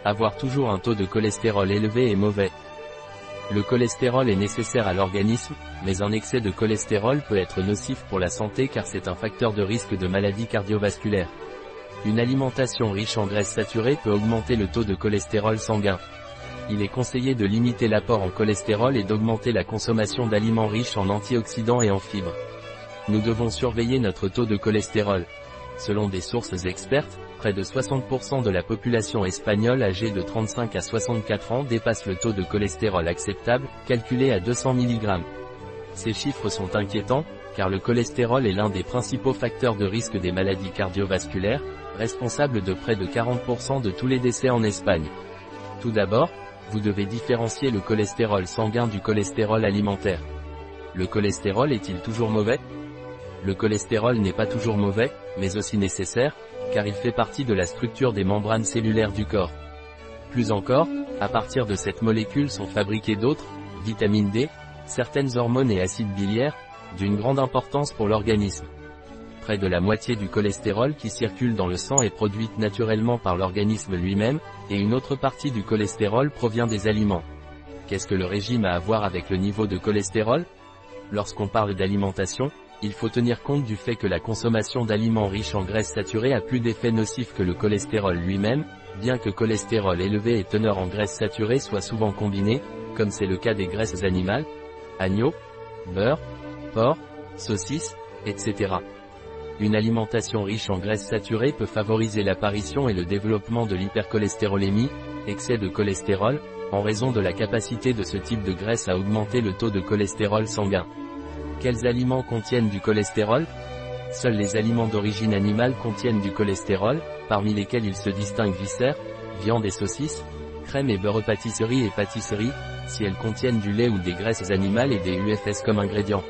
Avoir toujours un taux de cholestérol élevé est mauvais. Le cholestérol est nécessaire à l'organisme, mais un excès de cholestérol peut être nocif pour la santé car c'est un facteur de risque de maladies cardiovasculaires. Une alimentation riche en graisses saturées peut augmenter le taux de cholestérol sanguin. Il est conseillé de limiter l'apport en cholestérol et d'augmenter la consommation d'aliments riches en antioxydants et en fibres. Nous devons surveiller notre taux de cholestérol. Selon des sources expertes, près de 60% de la population espagnole âgée de 35 à 64 ans dépasse le taux de cholestérol acceptable, calculé à 200 mg. Ces chiffres sont inquiétants, car le cholestérol est l'un des principaux facteurs de risque des maladies cardiovasculaires, responsable de près de 40% de tous les décès en Espagne. Tout d'abord, vous devez différencier le cholestérol sanguin du cholestérol alimentaire. Le cholestérol est-il toujours mauvais ? Le cholestérol n'est pas toujours mauvais, mais aussi nécessaire, car il fait partie de la structure des membranes cellulaires du corps. Plus encore, à partir de cette molécule sont fabriquées d'autres, vitamine D, certaines hormones et acides biliaires, d'une grande importance pour l'organisme. Près de la moitié du cholestérol qui circule dans le sang est produite naturellement par l'organisme lui-même, et une autre partie du cholestérol provient des aliments. Qu'est-ce que le régime a à voir avec le niveau de cholestérol ? Lorsqu'on parle d'alimentation, il faut tenir compte du fait que la consommation d'aliments riches en graisses saturées a plus d'effets nocifs que le cholestérol lui-même, bien que cholestérol élevé et teneur en graisses saturées soient souvent combinés, comme c'est le cas des graisses animales, agneau, beurre, porc, saucisses, etc. Une alimentation riche en graisses saturées peut favoriser l'apparition et le développement de l'hypercholestérolémie, excès de cholestérol, en raison de la capacité de ce type de graisse à augmenter le taux de cholestérol sanguin. Quels aliments contiennent du cholestérol ? Seuls les aliments d'origine animale contiennent du cholestérol, parmi lesquels il se distingue viscères, viande et saucisses, crème et beurre, pâtisserie et pâtisserie, si elles contiennent du lait ou des graisses animales et des UFS comme ingrédients.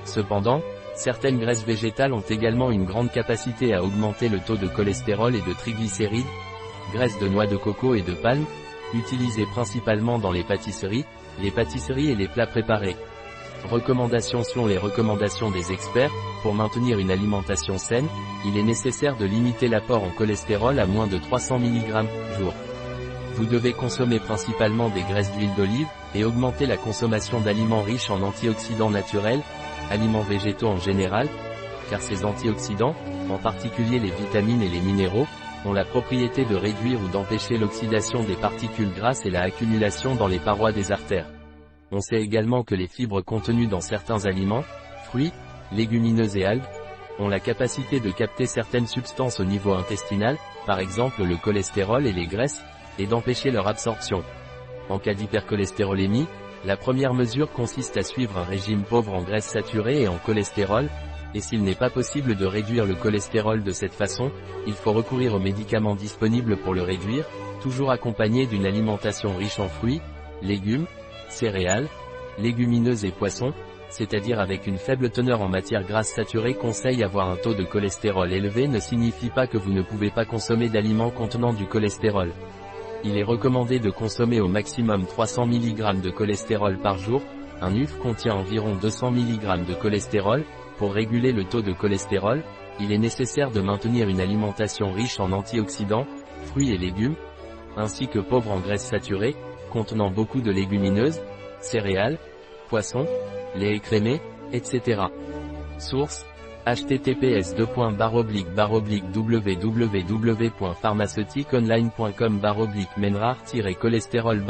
Cependant, certaines graisses végétales ont également une grande capacité à augmenter le taux de cholestérol et de triglycérides, graisses de noix de coco et de palme, utilisées principalement dans les pâtisseries et les plats préparés. Recommandations. Selon les recommandations des experts, pour maintenir une alimentation saine, il est nécessaire de limiter l'apport en cholestérol à moins de 300 mg jour. Vous devez consommer principalement des graisses d'huile d'olive, et augmenter la consommation d'aliments riches en antioxydants naturels, aliments végétaux en général, car ces antioxydants, en particulier les vitamines et les minéraux, ont la propriété de réduire ou d'empêcher l'oxydation des particules grasses et la accumulation dans les parois des artères. On sait également que les fibres contenues dans certains aliments, fruits, légumineuses et algues, ont la capacité de capter certaines substances au niveau intestinal, par exemple le cholestérol et les graisses, et d'empêcher leur absorption. En cas d'hypercholestérolémie, la première mesure consiste à suivre un régime pauvre en graisses saturées et en cholestérol, et s'il n'est pas possible de réduire le cholestérol de cette façon, il faut recourir aux médicaments disponibles pour le réduire, toujours accompagné d'une alimentation riche en fruits, légumes, céréales, légumineuses et poissons, c'est-à-dire avec une faible teneur en matières grasses saturées. Conseil: avoir un taux de cholestérol élevé ne signifie pas que vous ne pouvez pas consommer d'aliments contenant du cholestérol. Il est recommandé de consommer au maximum 300 mg de cholestérol par jour. Un œuf contient environ 200 mg de cholestérol. Pour réguler le taux de cholestérol, il est nécessaire de maintenir une alimentation riche en antioxydants, fruits et légumes, ainsi que pauvre en graisses saturées, contenant beaucoup de légumineuses, céréales, poissons, lait écrémé, etc. Source: https://www.pharmaceutiqueonline.com menrare-cholestérol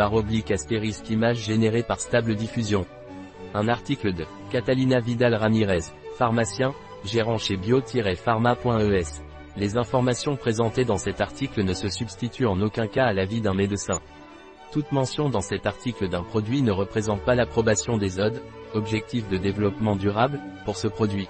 ** image générée par Stable Diffusion. Un article de Catalina Vidal Ramirez, pharmacien, gérant chez bio-pharma.es. Les informations présentées dans cet article ne se substituent en aucun cas à l'avis d'un médecin. Toute mention dans cet article d'un produit ne représente pas l'approbation des ODD, Objectifs de développement durable, pour ce produit.